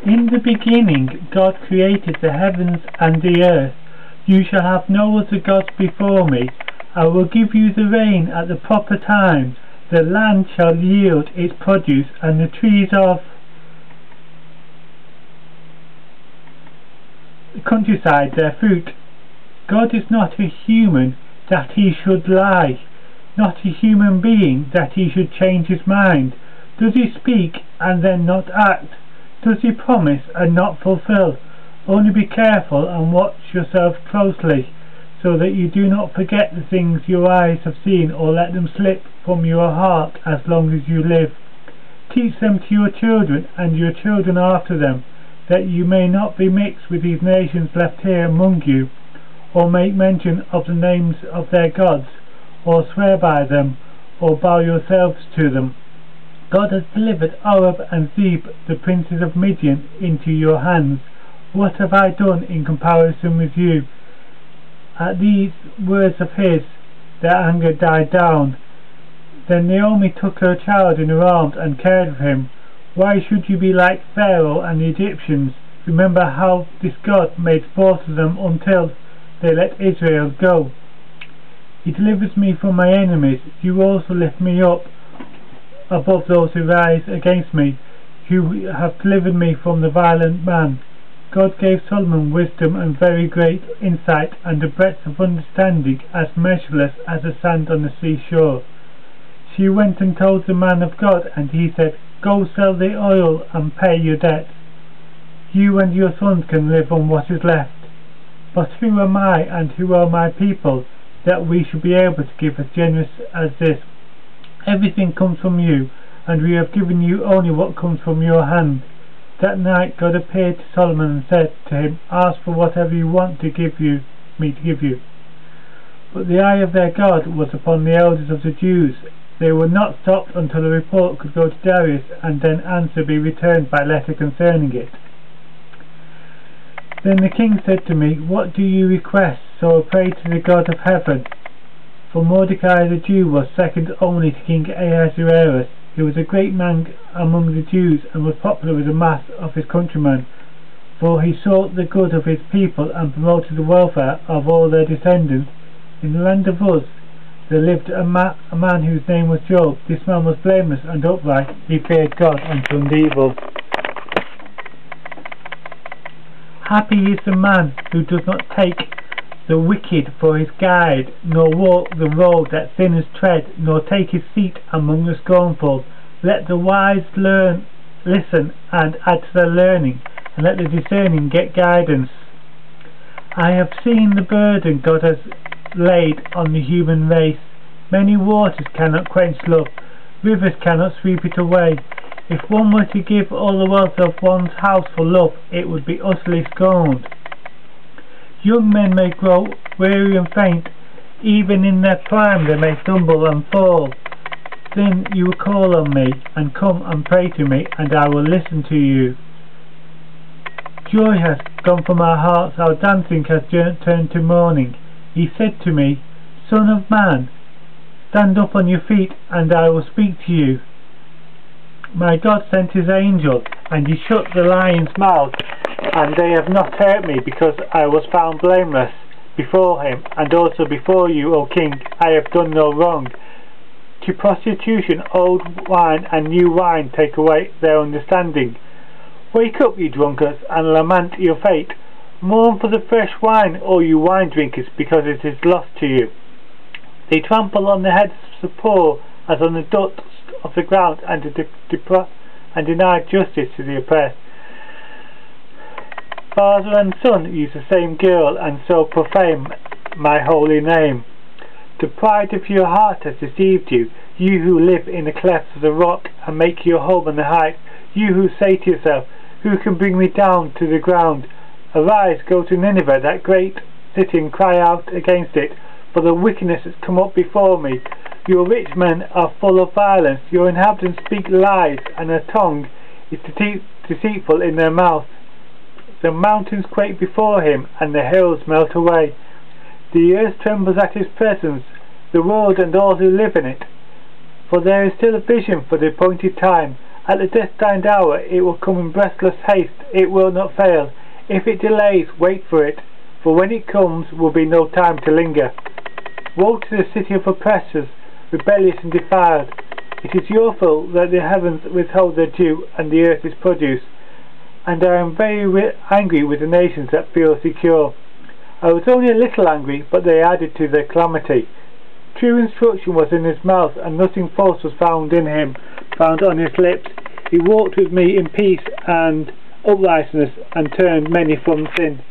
In the beginning God created the heavens and the earth. You shall have no other gods before me. I will give you the rain at the proper time. The land shall yield its produce, and the trees of the countryside their fruit. God is not a human that he should lie, not a human being that he should change his mind. Does he speak and then not act? Does he promise and not fulfill? Only be careful and watch yourself closely, so that you do not forget the things your eyes have seen, or let them slip from your heart as long as you live. Teach them to your children and your children after them, that you may not be mixed with these nations left here among you, or make mention of the names of their gods, or swear by them, or bow yourselves to them. God has delivered Oreb and Zeb, the princes of Midian, into your hands. What have I done in comparison with you? At these words of his, their anger died down. Then Naomi took her child in her arms and cared for him. Why should you be like Pharaoh and the Egyptians? Remember how this God made sport of them until they let Israel go. He delivers me from my enemies. You also lift me up above those who rise against me. You have delivered me from the violent man. God gave Solomon wisdom and very great insight, and a breadth of understanding as measureless as the sand on the seashore. She went and told the man of God, and he said, Go sell the oil and pay your debt. You and your sons can live on what is left. But who am I and who are my people, that we should be able to give as generous as this? Everything comes from you, and we have given you only what comes from your hand. That night God appeared to Solomon and said to him, Ask for whatever you want me to give you. But the eye of their God was upon the elders of the Jews. They were not stopped until a report could go to Darius, and then answer be returned by letter concerning it. Then the king said to me, What do you request? So I prayed to the God of heaven. For Mordecai the Jew was second only to King Ahasuerus. He was a great man among the Jews, and was popular with the mass of his countrymen, for he sought the good of his people and promoted the welfare of all their descendants. In the land of Uz there lived a man whose name was Job. This man was blameless and upright. He feared God and shunned evil. Happy is the man who does not take the wicked for his guide, nor walk the road that sinners tread, nor take his seat among the scornful. Let the wise listen and add to their learning, and let the discerning get guidance. I have seen the burden God has laid on the human race. Many waters cannot quench love, rivers cannot sweep it away. If one were to give all the wealth of one's house for love, it would be utterly scorned. Young men may grow weary and faint, even in their prime they may stumble and fall. Then you will call on me, and come and pray to me, and I will listen to you. Joy has gone from our hearts, our dancing has turned to mourning. He said to me, Son of man, stand up on your feet, and I will speak to you. My God sent his angel, and he shut the lion's mouth, and they have not hurt me, because I was found blameless before him, and also before you, O king. I have done no wrong. To prostitution old wine and new wine take away their understanding. Wake up, you drunkards, and lament your fate. Mourn for the fresh wine, all you wine drinkers, because it is lost to you. They trample on the heads of the poor as on the dust of the ground, and deny justice to the oppressed. Father and son use the same girl, and so profane my holy name. The pride of your heart has deceived you, you who live in the clefts of the rock and make your home on the heights, you who say to yourself, Who can bring me down to the ground? Arise, go to Nineveh, that great city, and cry out against it, for the wickedness has come up before me. Your rich men are full of violence, your inhabitants speak lies, and their tongue is deceitful in their mouth. The mountains quake before him, and the hills melt away. The earth trembles at his presence, the world and all who live in it. For there is still a vision for the appointed time, At the destined hour it will come in breathless haste, it will not fail. If it delays, wait for it, for when it comes will be no time to linger. Woe to the city of oppressors, rebellious and defiled. It is your fault that the heavens withhold their due and the earth its produce. And I am very angry with the nations that feel secure. I was only a little angry, but they added to their calamity. True instruction was in his mouth, and nothing false was found on his lips. He walked with me in peace and uprightness, and turned many from sin.